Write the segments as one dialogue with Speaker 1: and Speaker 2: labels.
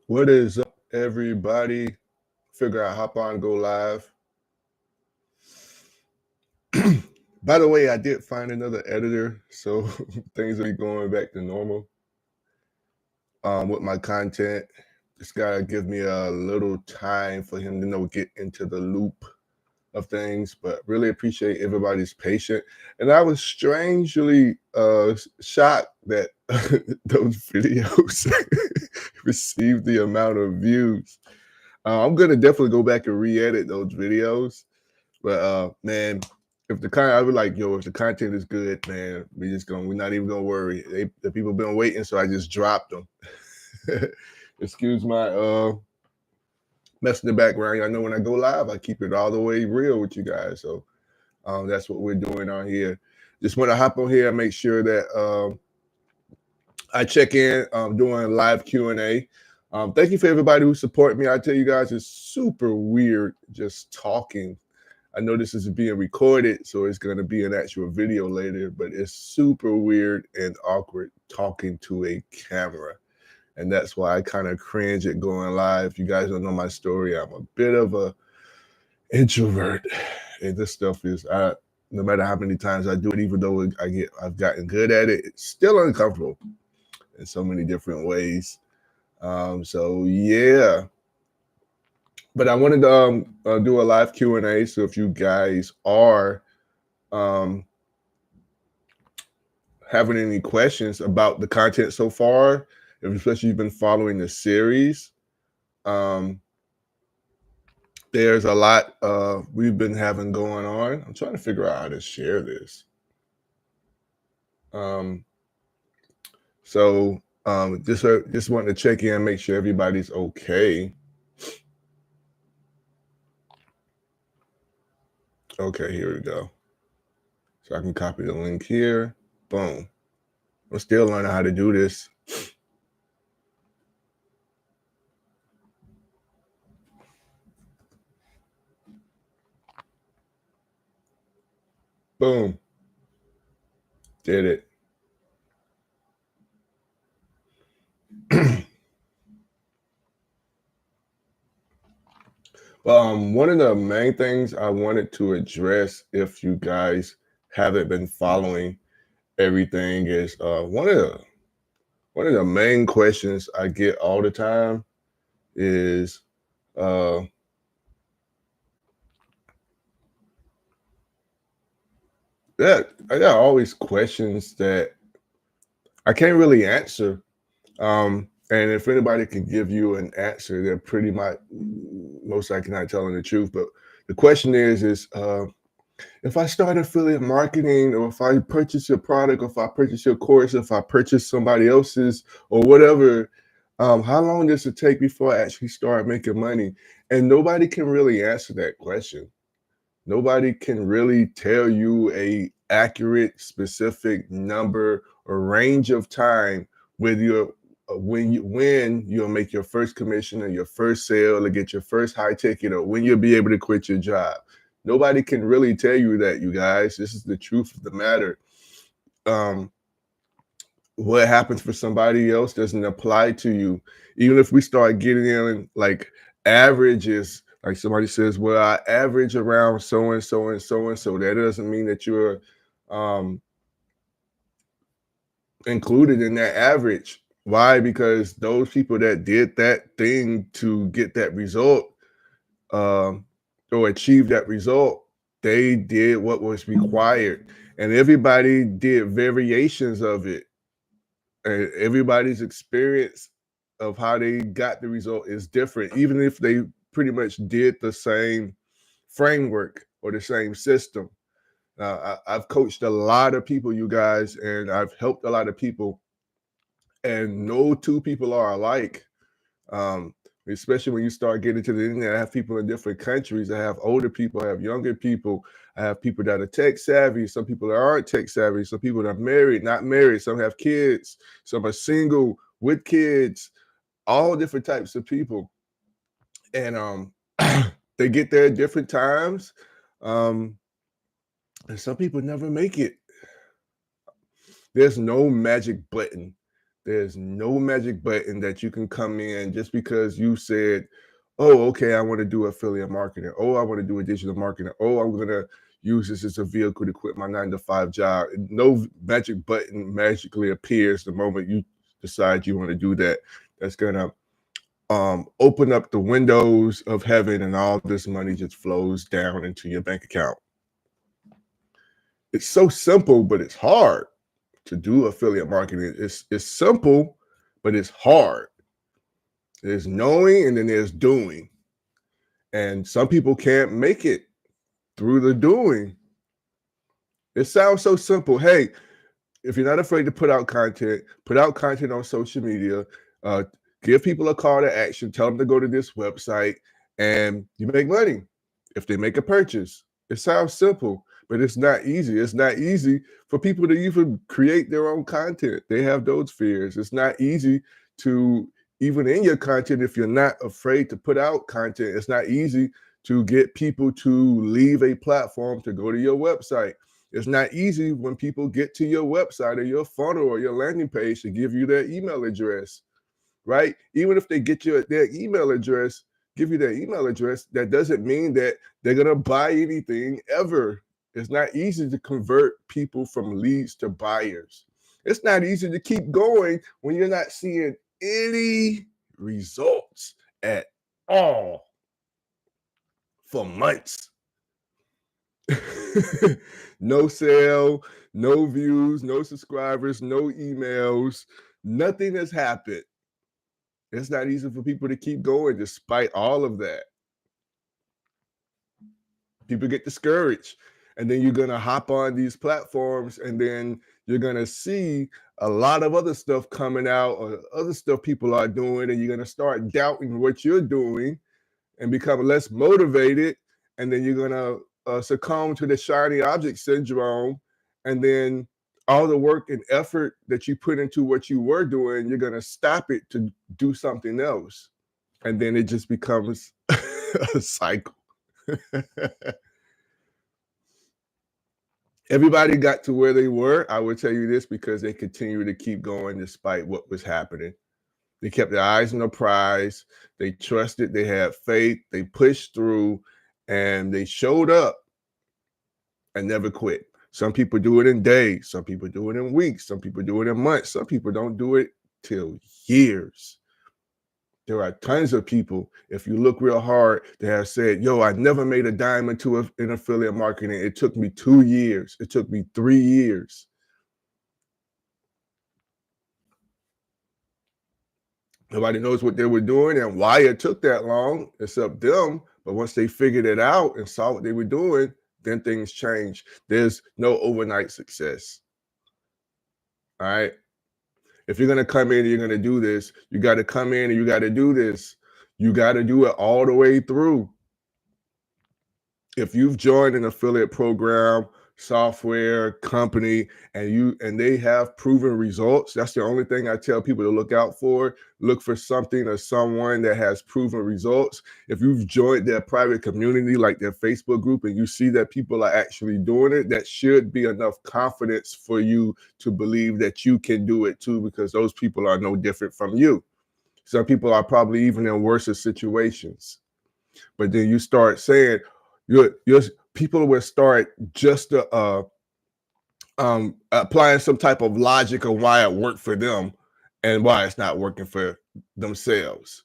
Speaker 1: What is up, everybody? Figure out hop on, go live. By the way, I did find another editor, so things will be going back to normal with my content. Just gotta give me a little time for him to get into the loop of things, but really appreciate everybody's patience. And I was strangely shocked that those videos received the amount of views. I'm gonna definitely go back and re-edit those videos. But man, if the content, I was like, yo, if the content is good, man, we're not even gonna worry. The people been waiting, so I just dropped them. Excuse my mess in the background. I know when I go live, I keep it all the way real with you guys. So that's what we're doing on here. Just want to hop on here and make sure that I check in doing live Q&A. Thank you for everybody who support me. I tell you guys, it's super weird just talking. I know this is being recorded, so it's going to be an actual video later, but it's super weird and awkward talking to a camera. And that's why I kind of cringe at going live. If you guys don't know my story, I'm a bit of a introvert. And this stuff is, no matter how many times I do it, even though I've gotten good at it, it's still uncomfortable in so many different ways. So yeah. But I wanted to do a live Q&A. So if you guys are having any questions about the content so far, if especially you've been following the series, there's a lot we've been having going on. I'm trying to figure out how to share this. Just wanting to check in, make sure everybody's okay. Okay, here we go. So I can copy the link here. Boom. I'm still learning how to do this. Boom. Did it. One of the main things I wanted to address, if you guys haven't been following everything, is one of the main questions I get all the time is that I got always questions that I can't really answer. And if anybody can give you an answer, they're pretty much most likely not telling the truth. But the question is if I start affiliate marketing, or if I purchase your product, or if I purchase your course, if I purchase somebody else's or whatever, how long does it take before I actually start making money? And nobody can really answer that question. Nobody can really tell you a accurate, specific number or range of time with your when you'll make your first commission or your first sale or get your first high ticket, or when you'll be able to quit your job. Nobody can really tell you that, you guys. This is the truth of the matter. What happens for somebody else doesn't apply to you. Even if we start getting in like averages, like somebody says, well, I average around so and so and so and so, that doesn't mean that you're included in that average. Why? Because those people that did that thing to get that result or achieve that result, they did what was required, and everybody did variations of it. And everybody's experience of how they got the result is different, even if they pretty much did the same framework or the same system. I've coached a lot of people, you guys, and I've helped a lot of people, and no two people are alike. Especially when you start getting to the internet, I have people in different countries. I have older people, I have younger people, I have people that are tech savvy, some people that aren't tech savvy, some people that are married, not married, some have kids, some are single with kids, all different types of people. And they get there at different times. And some people never make it. There's no magic button There's no magic button that you can come in just because you said, oh, okay, I want to do affiliate marketing. Oh, I want to do a digital marketing. Oh, I'm going to use this as a vehicle to quit my 9-to-5 job. No magic button magically appears the moment you decide you want to do that. That's going to open up the windows of heaven and all this money just flows down into your bank account. It's so simple, but it's hard to do affiliate marketing. It's simple, but it's hard. There's knowing and then there's doing. And some people can't make it through the doing. It sounds so simple. Hey, if you're not afraid to put out content on social media, give people a call to action, tell them to go to this website, and you make money if they make a purchase. It sounds simple, but it's not easy. It's not easy for people to even create their own content. They have those fears. It's not easy to, even in your content, if you're not afraid to put out content, it's not easy to get people to leave a platform to go to your website. It's not easy when people get to your website or your funnel or your landing page to give you their email address, right? Even if they get you their email address, give you their email address, that doesn't mean that they're going to buy anything ever. It's not easy to convert people from leads to buyers. It's not easy to keep going when you're not seeing any results at all for months. No sale, no views, no subscribers, no emails, nothing has happened. It's not easy for people to keep going despite all of that. People get discouraged, and then you're going to hop on these platforms, and then you're going to see a lot of other stuff coming out or other stuff people are doing, and you're going to start doubting what you're doing and become less motivated, and then you're going to succumb to the shiny object syndrome, and then all the work and effort that you put into what you were doing, you're going to stop it to do something else, and then it just becomes a cycle. Everybody got to where they were. I will tell you this because they continue to keep going despite what was happening. They kept their eyes on the prize. They trusted. They had faith. They pushed through, and they showed up and never quit. Some people do it in days. Some people do it in weeks. Some people do it in months. Some people don't do it till years. There are tons of people, if you look real hard, that have said, yo, I never made a dime into in affiliate marketing. It took me 2 years. It took me 3 years. Nobody knows what they were doing and why it took that long, except them. But once they figured it out and saw what they were doing, then things changed. There's no overnight success. All right. If you're going to come in and you're going to do this, you got to come in and you got to do this. You got to do it all the way through. If you've joined an affiliate program, software company, and they have proven results, that's the only thing I tell people to look out for. Look for something or someone that has proven results. If you've joined their private community, like their Facebook group, and you see that people are actually doing it, that should be enough confidence for you to believe that you can do it too, because those people are no different from you. Some people are probably even in worse situations. But then you start saying, your people will start just applying some type of logic of why it worked for them and why it's not working for themselves.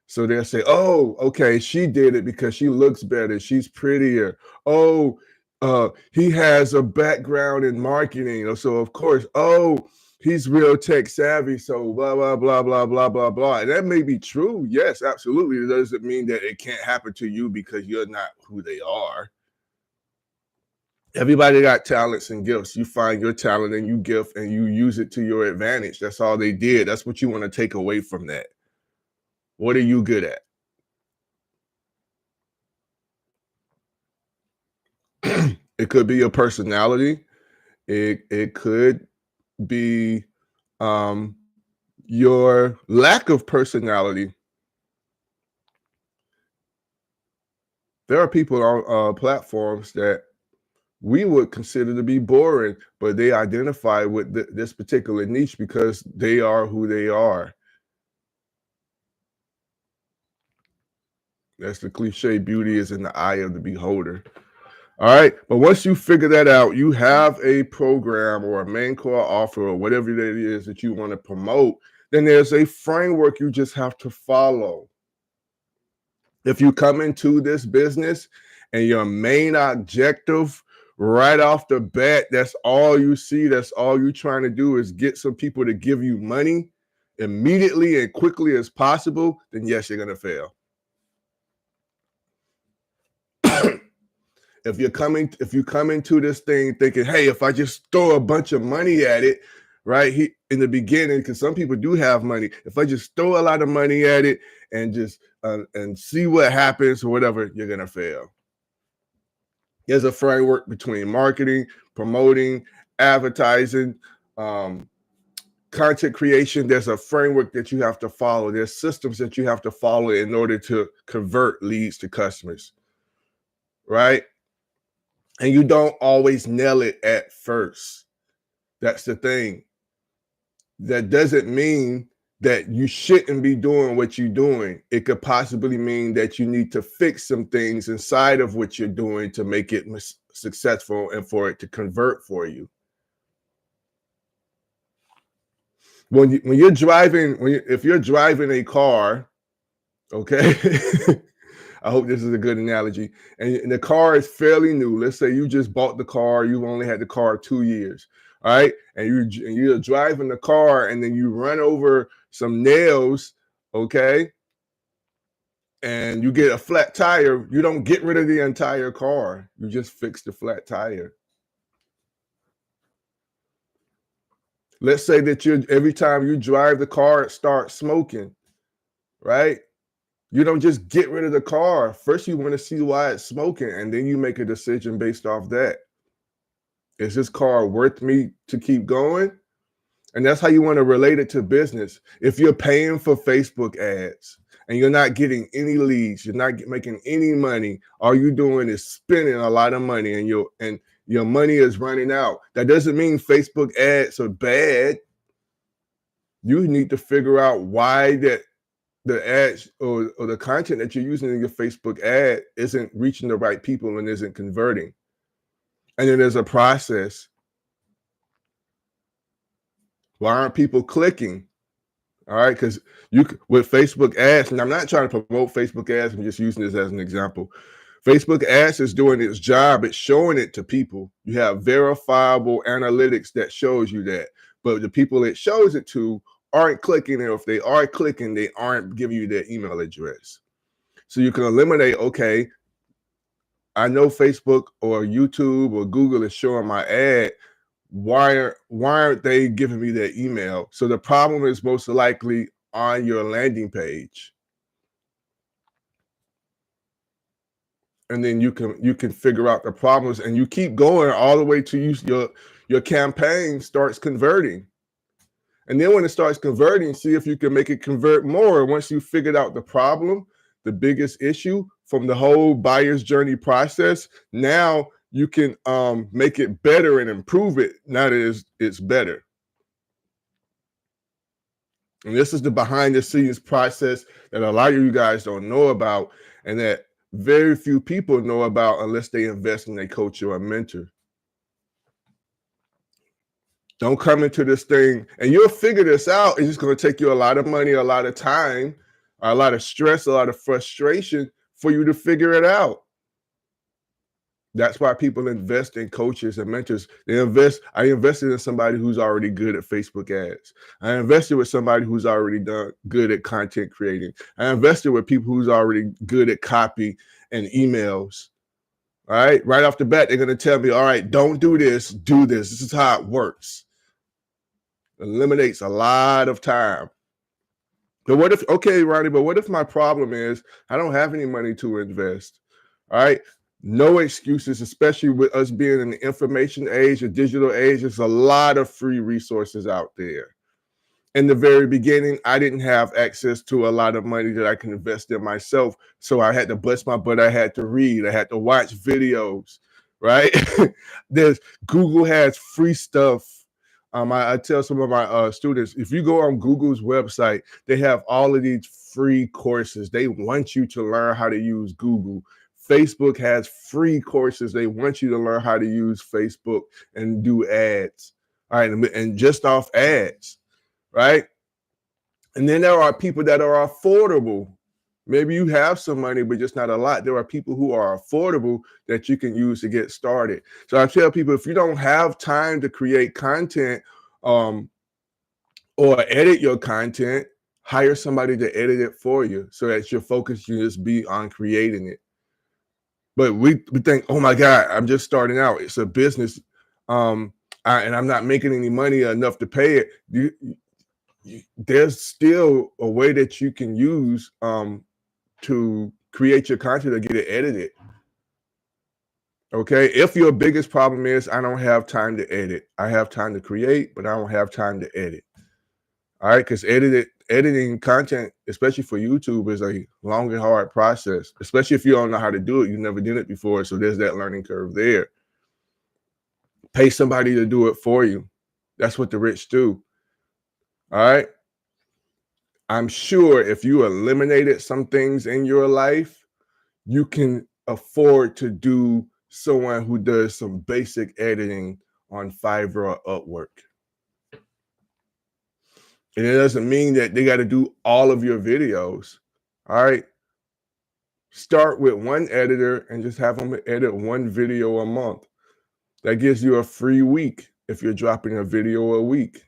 Speaker 1: So they'll say, oh, okay, she did it because she looks better. She's prettier. Oh, he has a background in marketing. So of course, oh, he's real tech savvy. So blah, blah, blah, blah, blah, blah, blah. And that may be true. Yes, absolutely. It doesn't mean that it can't happen to you because you're not who they are. Everybody got talents and gifts. You find your talent and you gift and you use it to your advantage. That's all they did. That's what you want to take away from that. What are you good at? It could be your personality. It could be your lack of personality. There are people on platforms that we would consider to be boring, but they identify with this particular niche because they are who they are. That's the cliche, beauty is in the eye of the beholder. All right. But once you figure that out, you have a program or a main core offer or whatever it is that you want to promote, then there's a framework you just have to follow. If you come into this business and your main objective right off the bat, that's all you see, that's all you're trying to do is get some people to give you money immediately and quickly as possible, then yes, you're going to fail. If you come into this thing thinking, hey, if I just throw a bunch of money at it, right? In the beginning, because some people do have money. If I just throw a lot of money at it and just and see what happens or whatever, you're gonna fail. There's a framework between marketing, promoting, advertising, content creation. There's a framework that you have to follow. There's systems that you have to follow in order to convert leads to customers, right? And you don't always nail it at first. That's the thing. That doesn't mean that you shouldn't be doing what you're doing. It could possibly mean that you need to fix some things inside of what you're doing to make it successful and for it to convert for you. If you're driving a car, okay, I hope this is a good analogy. And the car is fairly new. Let's say you just bought the car. You've only had the car 2 years. All right. And you're driving the car and then you run over some nails. Okay. And you get a flat tire. You don't get rid of the entire car. You just fix the flat tire. Let's say that every time you drive the car, it starts smoking. Right. You don't just get rid of the car. First, you want to see why it's smoking, and then you make a decision based off that. Is this car worth me to keep going? And that's how you want to relate it to business. If you're paying for Facebook ads and you're not getting any leads, you're not making any money, all you're doing is spending a lot of money and your money is running out. That doesn't mean Facebook ads are bad. You need to figure out why the ads or the content that you're using in your Facebook ad isn't reaching the right people and isn't converting. And then there's a process. Why aren't people clicking? All right, because with Facebook ads, and I'm not trying to promote Facebook ads, I'm just using this as an example. Facebook ads is doing its job. It's showing it to people. You have verifiable analytics that shows you that. But the people it shows it to aren't clicking, and if they are clicking, they aren't giving you their email address. So you can eliminate, okay, I know Facebook or YouTube or Google is showing my ad. Why aren't they giving me their email? So the problem is most likely on your landing page. And then you can figure out the problems, and you keep going all the way to your campaign starts converting. And then when it starts converting, see if you can make it convert more. Once you figured out the problem, the biggest issue from the whole buyer's journey process, now you can make it better and improve it. Now that it's better. And this is the behind the scenes process that a lot of you guys don't know about, and that very few people know about unless they invest in a coach or a mentor. Don't come into this thing and you'll figure this out. It's just going to take you a lot of money, a lot of time, a lot of stress, a lot of frustration for you to figure it out. That's why people invest in coaches and mentors. I invested in somebody who's already good at Facebook ads. I invested with somebody who's already good at content creating. I invested with people who's already good at copy and emails. All right. Right off the bat, they're going to tell me, all right, don't do this, do this. This is how it works. Eliminates a lot of time. But what if, okay, Ronnie, but what if my problem is I don't have any money to invest? All right. No excuses, especially with us being in the information age, the digital age. There's a lot of free resources out there. In the very beginning, I didn't have access to a lot of money that I can invest in myself. So I had to bust my butt. I had to read. I had to watch videos. right? There's Google has free stuff. I tell some of my students, if you go on Google's website, they have all of these free courses. They want you to learn how to use Google. Facebook has free courses. They want you to learn how to use Facebook and do ads. All right, and just off ads, right? And then there are people that are affordable. Maybe you have some money, but just not a lot. There are people who are affordable that you can use to get started. So I tell people, if you don't have time to create content or edit your content, hire somebody to edit it for you so that your focus can just be on creating it. But we think, oh my God, I'm just starting out. It's a business, and I'm not making any money enough to pay it. There's still a way that you can use to create your content or get it edited. Okay. If your biggest problem is, I don't have time to edit, I have time to create, but I don't have time to edit. All right. Because editing content, especially for YouTube, is a long and hard process, especially if you don't know how to do it. You never did it before. So there's that learning curve there. Pay somebody to do it for you. That's what the rich do. All right. I'm sure if you eliminated some things in your life, you can afford to do someone who does some basic editing on Fiverr or Upwork. And it doesn't mean that they got to do all of your videos. All right. Start with one editor and just have them edit one video a month. That gives you a free week if you're dropping a video a week.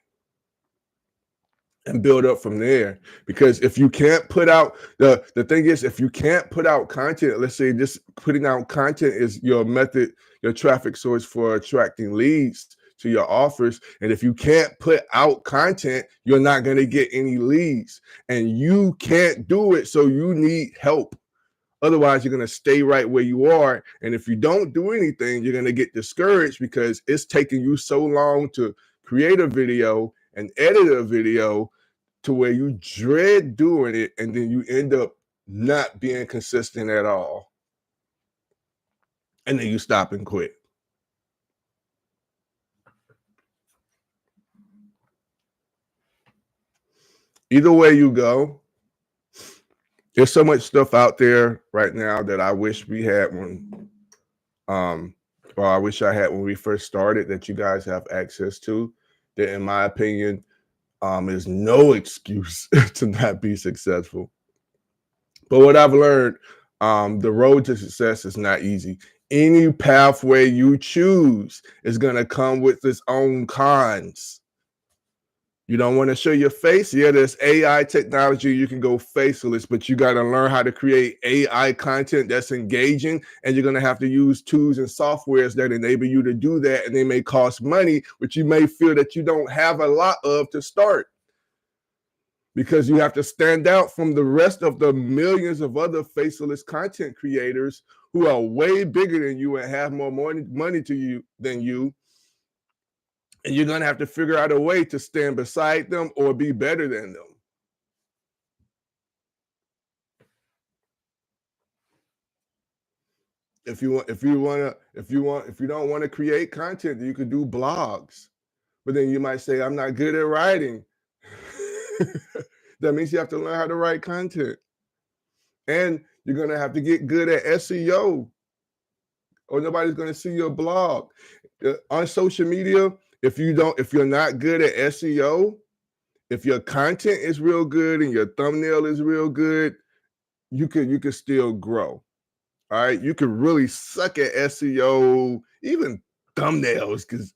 Speaker 1: And build up from there. Because if you can't put out, the thing is, if you can't put out content, let's say just putting out content is your method, your traffic source for attracting leads to your offers. And if you can't put out content, you're not going to get any leads. And you can't do it, so you need help. Otherwise, you're going to stay right where you are. And if you don't do anything, you're going to get discouraged because it's taking you so long to create a video and edit a video to where you dread doing it, and then you end up not being consistent at all. And then you stop and quit. Either way you go, there's so much stuff out there right now that I wish we had when or I wish I had when we first started, that you guys have access to, that in my opinion is no excuse to not be successful. But what I've learned, the road to success is not easy. Any pathway you choose is going to come with its own cons. You don't want to show your face? Yeah, there's AI technology. You can go faceless, but you got to learn how to create AI content that's engaging. And you're going to have to use tools and softwares that enable you to do that. And they may cost money, which you may feel that you don't have a lot of to start, because you have to stand out from the rest of the millions of other faceless content creators who are way bigger than you and have more money to you than you. And you're going to have to figure out a way to stand beside them or be better than them. If you don't want to create content, you could do blogs. But then you might say, I'm not good at writing. That means you have to learn how to write content. And you're going to have to get good at SEO, or nobody's going to see your blog. On social media, if you're not good at SEO, if your content is real good and your thumbnail is real good, you can still grow. All right. You can really suck at SEO, even thumbnails, because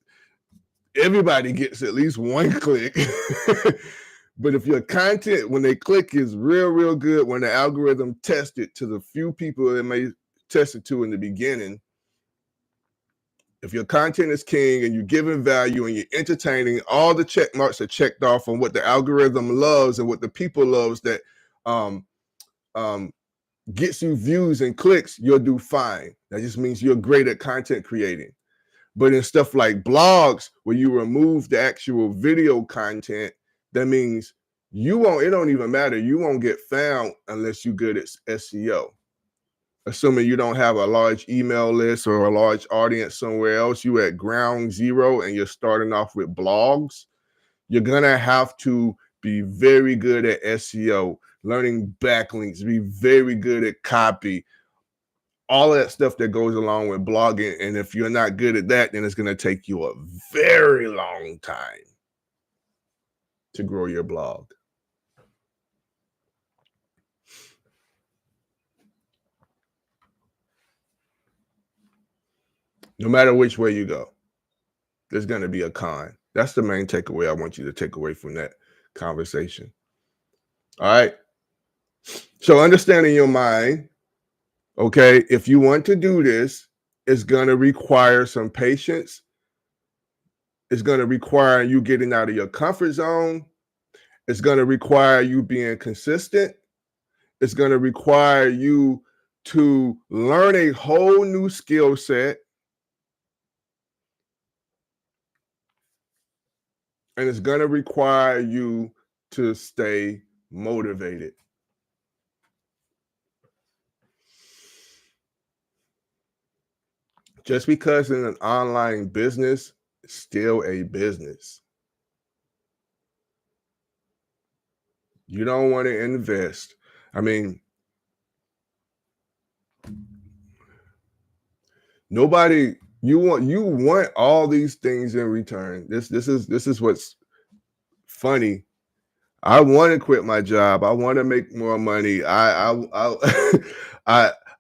Speaker 1: everybody gets at least one click. But if your content, when they click, is real good, when the algorithm tests it to the few people it may test it to in the beginning, if your content is king and you're giving value and you're entertaining, all the check marks are checked off on what the algorithm loves and what the people loves that gets you views and clicks, you'll do fine. That just means you're great at content creating. But in stuff like blogs, where you remove the actual video content, that means it don't even matter. You won't get found unless you're good at SEO. assuming you don't have a large email list or a large audience somewhere else, you at ground zero and you're starting off with blogs, you're gonna have to be very good at SEO, learning backlinks, be very good at copy, all of that stuff that goes along with blogging. And if you're not good at that, then it's gonna take you a very long time to grow your blog. No matter which way you go, there's going to be a con. That's the main takeaway I want you to take away from that conversation. All right. So, understanding your mind, okay, if you want to do this, it's going to require some patience. It's going to require you getting out of your comfort zone. It's going to require you being consistent. It's going to require you to learn a whole new skill set. And it's going to require you to stay motivated. Just because in an online business, it's still a business. You don't want to invest. I mean, you want all these things in return. This is what's funny. I want to quit my job. I want to make more money. I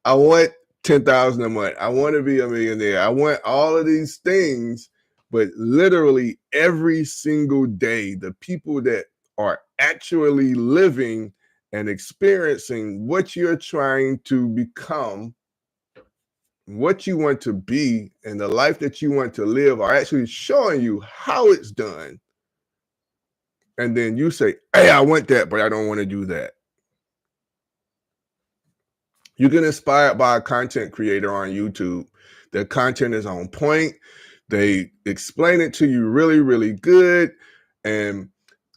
Speaker 1: want 10,000 a month. I want to be a millionaire. I want all of these things, but literally every single day, the people that are actually living and experiencing what you're trying to become, what you want to be, and the life that you want to live are actually showing you how it's done. And then you say, hey, I want that, but I don't want to do that. You get inspired by a content creator on YouTube. Their content is on point. They explain it to you really, really good. And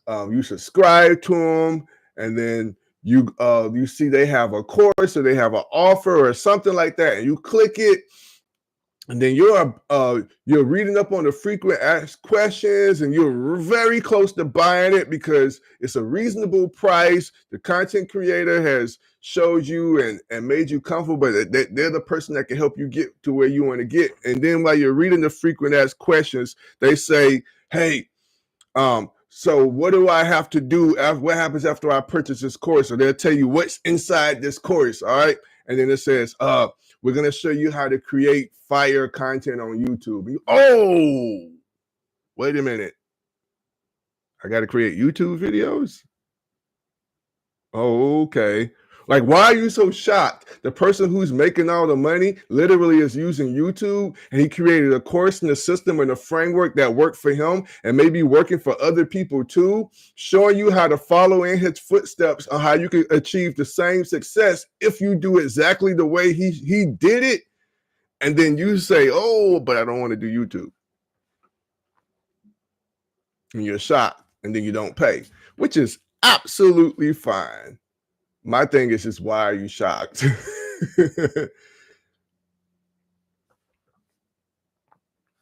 Speaker 1: you subscribe to them. And then you see they have a course or they have an offer or something like that. And you click it. And then you're reading up on the frequent asked questions, and you're very close to buying it because it's a reasonable price. The content creator has showed you and made you comfortable, but they're the person that can help you get to where you want to get. And then while you're reading the frequent asked questions, they say, hey, so what do I have to do? What happens after I purchase this course? So they'll tell you what's inside this course, all right? And then it says, we're going to show you how to create fire content on YouTube. Oh, wait a minute. I got to create YouTube videos? Oh, okay. Like, why are you so shocked? The person who's making all the money literally is using YouTube, and he created a course and a system and a framework that worked for him and maybe working for other people too, showing you how to follow in his footsteps on how you can achieve the same success if you do exactly the way he did it. And then you say, oh, but I don't want to do YouTube. And you're shocked, and then you don't pay, which is absolutely fine. My thing is just, why are you shocked?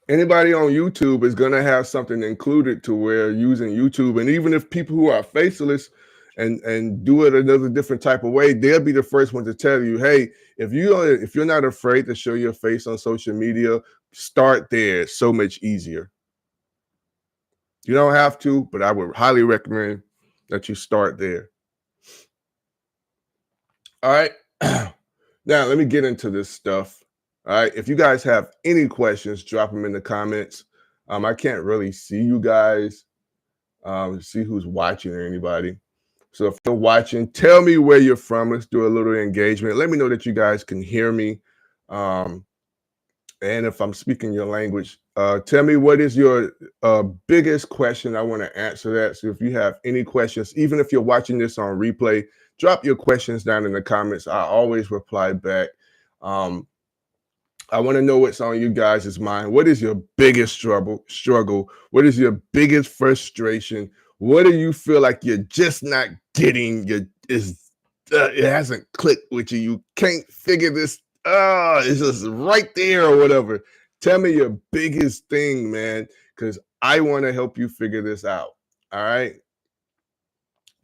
Speaker 1: Anybody on YouTube is going to have something included to where using YouTube. And even if people who are faceless and do it another different type of way, they'll be the first one to tell you, hey, if you're not afraid to show your face on social media, start there. It's so much easier. You don't have to, but I would highly recommend that you start there. All right. Now, let me get into this stuff. All right. If you guys have any questions, drop them in the comments. I can't really see you guys, see who's watching or anybody. So if you're watching, tell me where you're from. Let's do a little engagement. Let me know that you guys can hear me. And if I'm speaking your language, tell me what is your biggest question. I want to answer that. So if you have any questions, even if you're watching this on replay, drop your questions down in the comments. I always reply back. I want to know what's on you guys' mind. What is your biggest struggle? What is your biggest frustration? What do you feel like you're just not getting? it hasn't clicked with you. You can't figure this. It's just right there or whatever. Tell me your biggest thing, man, because I want to help you figure this out. All right.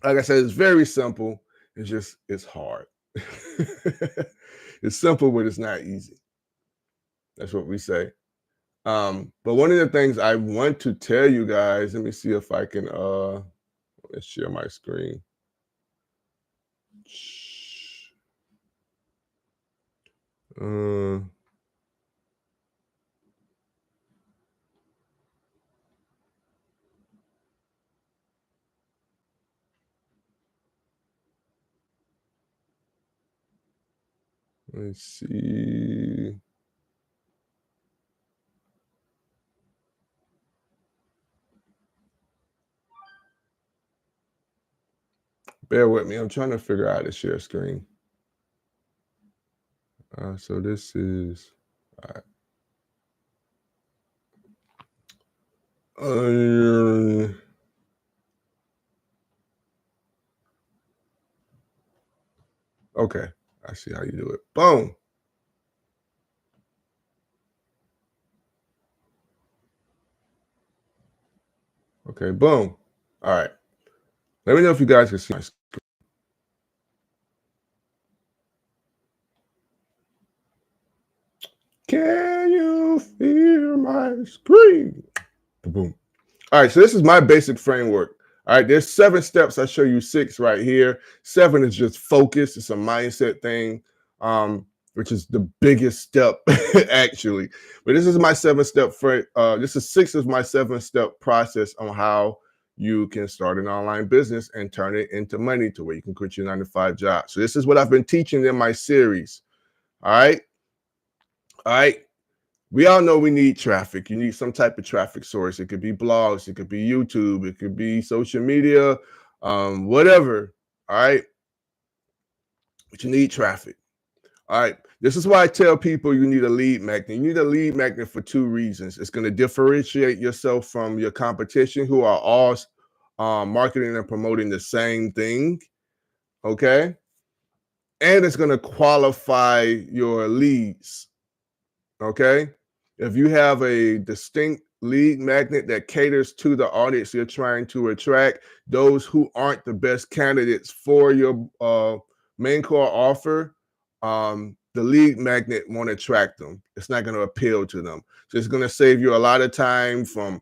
Speaker 1: Like I said, it's very simple. It's hard. It's simple, but it's not easy. That's what we say. But one of the things I want to tell you guys, let me see if I can let's share my screen. Uh, let's see. Bear with me. I'm trying to figure out how to share screen. So this is all right. Okay, I see how you do it. Boom. Okay, boom. All right. Let me know if you guys can see my screen. Can you feel my screen? Boom. All right, so this is my basic framework. All right, there's 7 steps. I show you 6 right here. 7 is just focus. It's a mindset thing, which is the biggest step actually. But this is my 7-step. This is 6 of my 7-step process on how you can start an online business and turn it into money to where you can quit your 9-to-5 job. So this is what I've been teaching in my series. All right. All right. We all know we need traffic. You need some type of traffic source. It could be blogs, it could be YouTube, it could be social media, whatever. All right. But you need traffic. All right. This is why I tell people you need a lead magnet. You need a lead magnet for 2 reasons. It's going to differentiate yourself from your competition who are all marketing and promoting the same thing. Okay. And it's going to qualify your leads. Okay. If you have a distinct lead magnet that caters to the audience you're trying to attract, those who aren't the best candidates for your main core offer, the lead magnet won't attract them. It's not going to appeal to them. So it's going to save you a lot of time from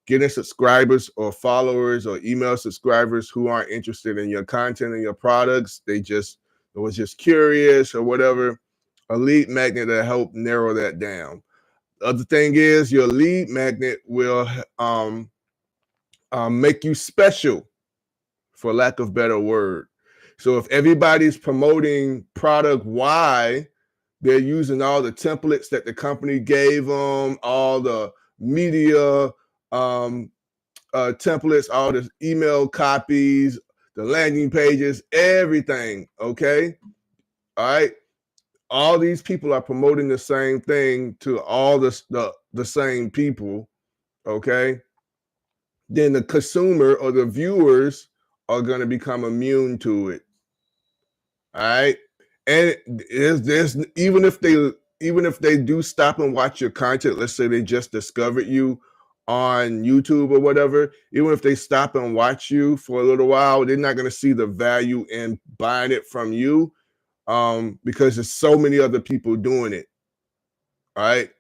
Speaker 1: getting subscribers or followers or email subscribers who aren't interested in your content and your products. They was just curious or whatever. A lead magnet to help narrow that down. The other thing is your lead magnet will make you special, for lack of better word. So if everybody's promoting product Y, they're using all the templates that the company gave them, all the media templates, all the email copies, the landing pages, everything. Okay. All right. All these people are promoting the same thing to all the same people, okay? Then the consumer or the viewers are going to become immune to it. All right? And there's even if they do stop and watch your content, let's say they just discovered you on YouTube or whatever, even if they stop and watch you for a little while, they're not going to see the value in buying it from you. Because there's so many other people doing it. All right.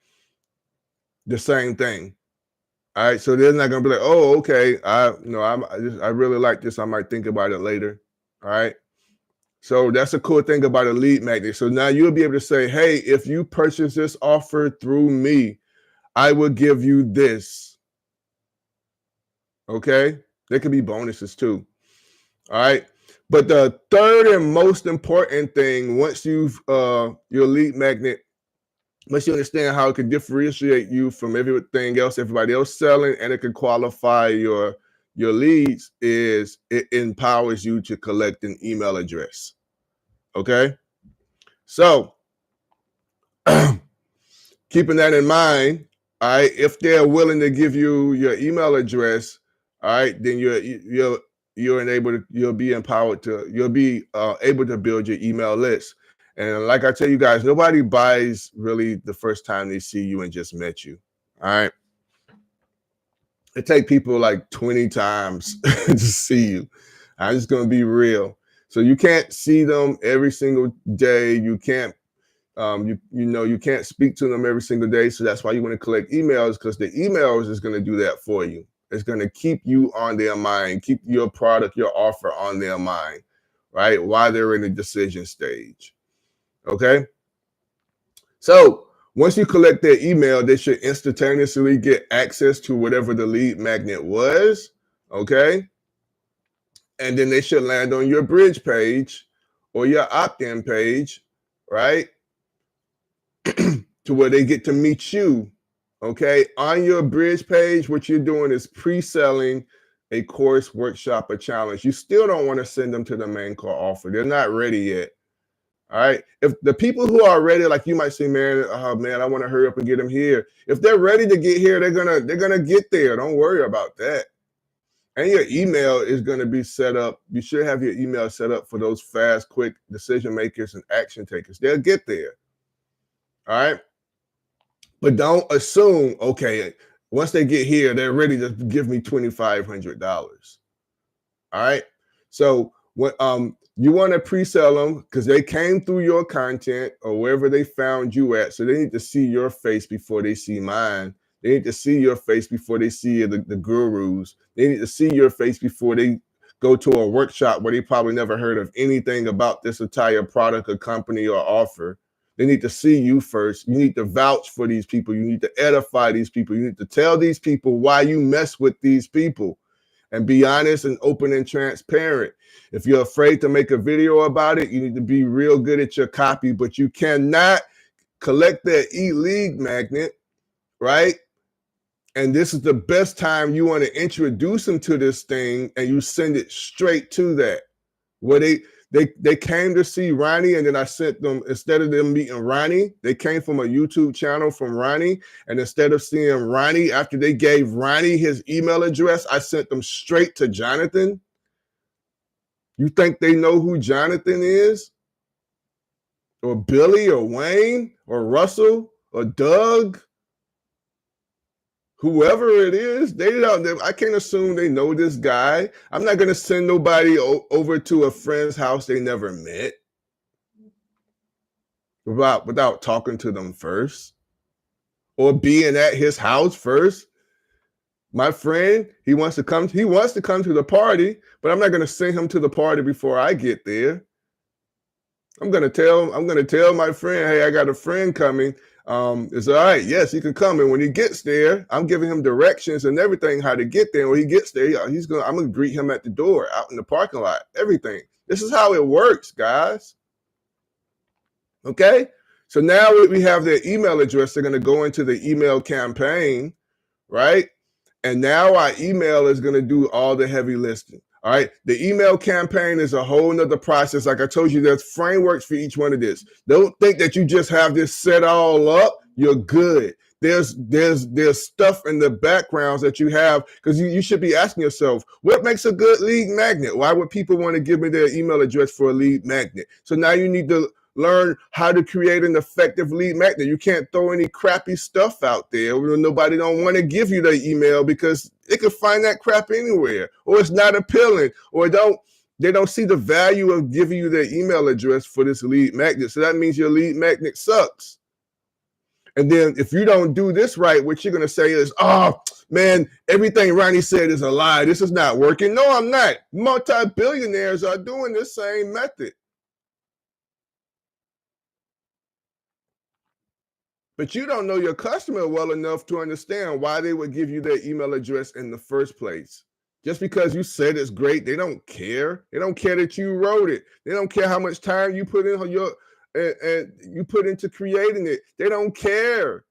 Speaker 1: The same thing. All right. So they're not gonna be like, oh, okay. I really like this. I might think about it later. All right. So that's a cool thing about a lead magnet. So now you'll be able to say, hey, if you purchase this offer through me, I will give you this. Okay. There could be bonuses too. All right. But the third and most important thing, once you've your lead magnet, once you understand how it can differentiate you from everything else, everybody else selling, and it can qualify your leads, is it empowers you to collect an email address. Okay. So keeping that in mind, all right, if they're willing to give you your email address, all right, then you'll be empowered to, you'll be able to build your email list. And like I tell you guys, nobody buys really the first time they see you and just met you. All right. It take people like 20 times to see you. I'm just gonna be real. So you can't see them every single day. You can't you can't speak to them every single day. So that's why you want to collect emails, because the emails is going to do that for you. It's going to keep you on their mind, keep your product, your offer on their mind, right? While they're in the decision stage. Okay. So once you collect their email, they should instantaneously get access to whatever the lead magnet was. Okay. And then they should land on your bridge page or your opt-in page, right? To where they get to meet you. Okay. On your bridge page, what you're doing is pre-selling a course, workshop, or challenge. You still don't want to send them to the main core offer. They're not ready yet. All right. If the people who are ready, like you might say, man, oh man, I want to hurry up and get them here. If they're ready to get here, they're gonna get there. Don't worry about that. And your email is going to be set up. You should have your email set up for those fast, quick decision makers and action takers. They'll get there. All right. But don't assume, okay, once they get here, they're ready to give me $2,500. All right. So what you want to pre-sell them because they came through your content or wherever they found you at. So they need to see your face before they see mine. They need to see your face before they see the gurus. They need to see your face before they go to a workshop where they probably never heard of anything about this entire product or company or offer. They need to see you first. You need to vouch for these people. You need to edify these people. You need to tell these people why you mess with these people and be honest and open and transparent. If you're afraid to make a video about it, you need to be real good at your copy, but you cannot collect that e-lead magnet, right? And this is the best time you want to introduce them to this thing and you send it straight to that. Where they came to see Ronnie, and then I sent them, instead of them meeting Ronnie, they came from a YouTube channel from Ronnie. And instead of seeing Ronnie, after they gave Ronnie his email address, I sent them straight to Jonathan. You think they know who Jonathan is? Or Billy or Wayne or Russell or Doug? Whoever it is, they don't. I can't assume they know this guy. I'm not going to send nobody over to a friend's house they never met without talking to them first or being at his house first. My friend, he wants to come to the party, but I'm not going to send him to the party before I get there. I'm going to tell my friend, hey, I got a friend coming. It's all right. Yes, he can come. And when he gets there, I'm giving him directions and everything, how to get there. When he gets there, I'm going to greet him at the door, out in the parking lot, everything. This is how it works, guys. Okay. So now we have their email address. They're going to go into the email campaign, right? And now our email is going to do all the heavy lifting. All right. The email campaign is a whole nother process. Like I told you, there's frameworks for each one of this. Don't think that you just have this set all up. You're good. There's stuff in the backgrounds that you have, because you should be asking yourself, what makes a good lead magnet? Why would people want to give me their email address for a lead magnet? So now you need to learn how to create an effective lead magnet. You can't throw any crappy stuff out there. Nobody don't want to give you their email because it can find that crap anywhere, or it's not appealing, or they don't see the value of giving you their email address for this lead magnet. So that means your lead magnet sucks. And then if you don't do this right, what you're going to say is, oh, man, everything Ronnie said is a lie. This is not working. No, I'm not. Multi-billionaires are doing this same method. But you don't know your customer well enough to understand why they would give you their email address in the first place. Just because you said it's great, they don't care. They don't care that you wrote it. They don't care how much time you put in and you put into creating it. They don't care.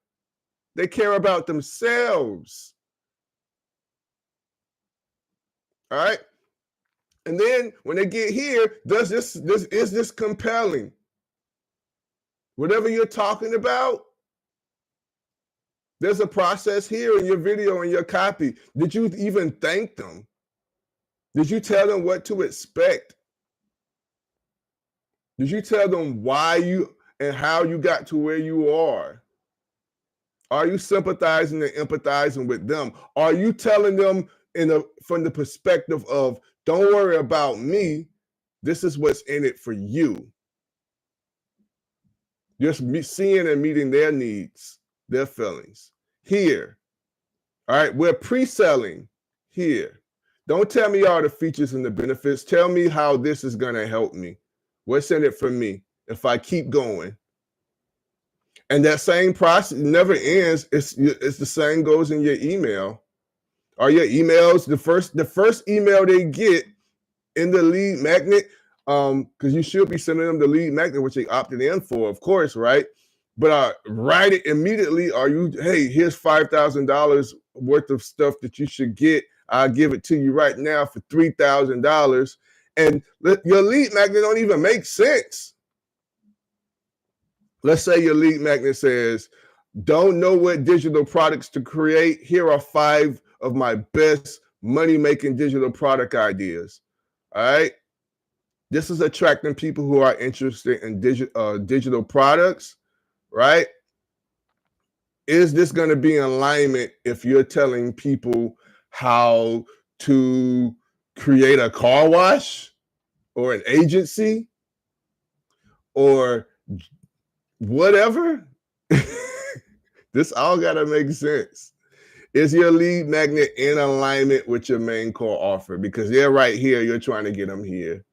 Speaker 1: They care about themselves. All right. And then when they get here, is this compelling? Whatever you're talking about, there's a process here in your video and your copy. Did you even thank them? Did you tell them what to expect? Did you tell them why you and how you got to where you are? Are you sympathizing and empathizing with them? Are you telling them from the perspective of, don't worry about me, this is what's in it for you? Just seeing and meeting their needs, their feelings. Here, all right, we're pre-selling here. Don't tell me all the features and the benefits. Tell me how this is going to help me. What's in it for me if I keep going? And that same process never ends. It's the same goes in your email. Are your emails the first email they get in the lead magnet? Because you should be sending them the lead magnet, which they opted in for, of course, right? But write it immediately. Hey, here's $5,000 worth of stuff that you should get. I'll give it to you right now for $3,000. And your lead magnet don't even make sense. Let's say your lead magnet says, don't know what digital products to create. Here are 5 of my best money-making digital product ideas. All right. This is attracting people who are interested in digital products, right? Is this going to be in alignment if you're telling people how to create a car wash or an agency or whatever? This all got to make sense. Is your lead magnet in alignment with your main core offer? Because they're right here. You're trying to get them here.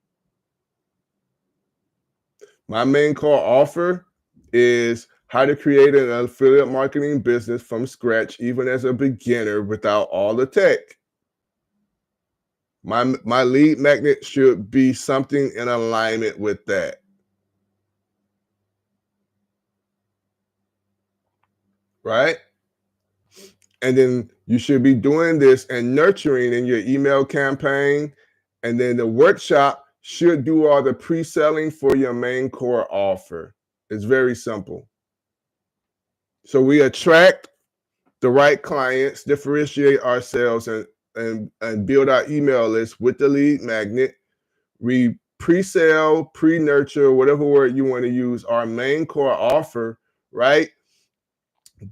Speaker 1: My main core offer is how to create an affiliate marketing business from scratch, even as a beginner, without all the tech. My lead magnet should be something in alignment with that. Right? And then you should be doing this and nurturing in your email campaign. And then the workshop should do all the pre-selling for your main core offer. It's very simple. So we attract the right clients, differentiate ourselves, and build our email list with the lead magnet. We pre-sell, pre-nurture, whatever word you want to use, our main core offer, right?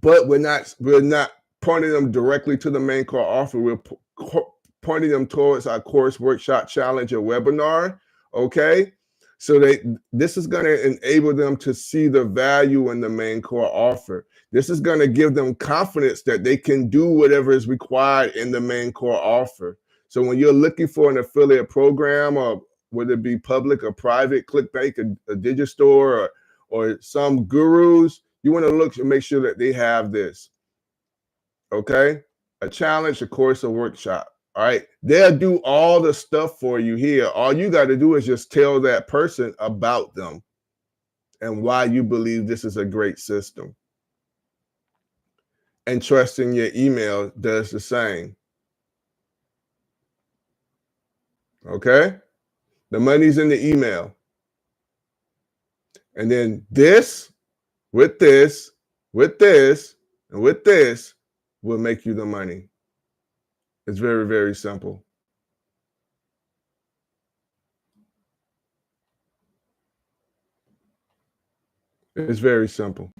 Speaker 1: But we're not pointing them directly to the main core offer. We're pointing them towards our course, workshop, challenge, or webinar. Okay. So this is going to enable them to see the value in the main core offer. This is going to give them confidence that they can do whatever is required in the main core offer. So when you're looking for an affiliate program, or whether it be public or private, ClickBank, a Digistore, or some gurus, you want to look and make sure that they have this. Okay? A challenge, a course, a workshop. All right. They'll do all the stuff for you here. All you got to do is just tell that person about them and why you believe this is a great system. And trusting your email does the same. Okay? The money's in the email. And then this, with this, with this, and with this will make you the money. It's very, very simple. It's very simple.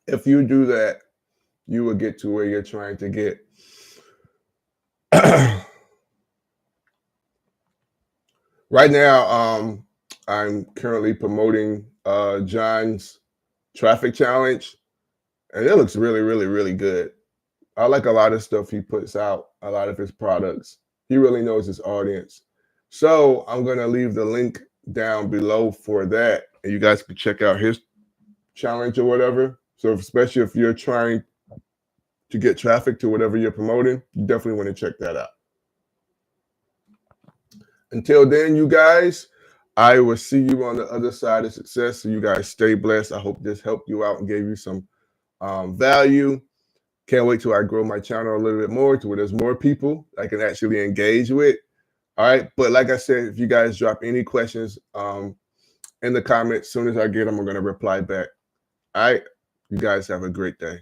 Speaker 1: If you do that, you will get to where you're trying to get. Right now, I'm currently promoting John's traffic challenge, and it looks really, really, really good. I like a lot of stuff he puts out, a lot of his products. He really knows his audience. So I'm going to leave the link down below for that, and you guys can check out his challenge or whatever. So especially if you're trying to get traffic to whatever you're promoting, you definitely want to check that out. Until then, you guys, I will see you on the other side of success. So you guys stay blessed. I hope this helped you out and gave you some value. Can't wait till I grow my channel a little bit more to where there's more people I can actually engage with. All right. But like I said, if you guys drop any questions in the comments, as soon as I get them, I'm going to reply back. All right. You guys have a great day.